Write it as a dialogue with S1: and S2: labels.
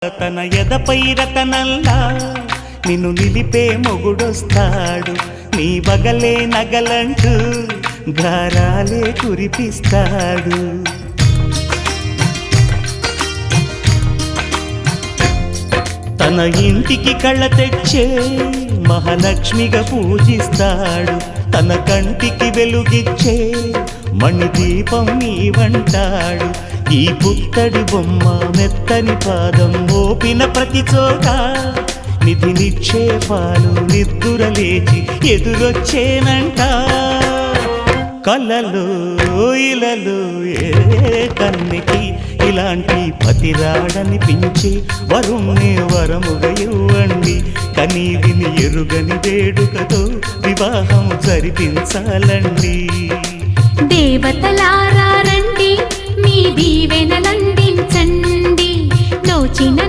S1: తన ఎదపై రతనల్లా నిన్ను నిలిపే మొగుడొస్తాడు, నీ బగలే నగలంటూ గారాలే కురిపిస్తాడు. తన ఇంటికి కళ్ళ తెచ్చే మహాలక్ష్మిగా పూజిస్తాడు, తన కంటికి వెలుగిచ్చే మణిదీపం నీవంటాడు. ఈ పుత్తడి బొమ్మ మెత్తని పాదం మోపిన ప్రతి చోట నిధి నిక్షేపాలు నిద్దురలేచి ఎదురొచ్చేనంట. కలలో ఇలలో ఏ కన్నికి ఇలాంటి పతిరాడనిపించి వరుణ్ణి వరముగా ఇవ్వండి. కనీ విని ఎరుగని వేడుకతో వివాహం జరిపించాలండి.
S2: దేవతలారా రండి, మీ దీవెనలందించండి. నోచిన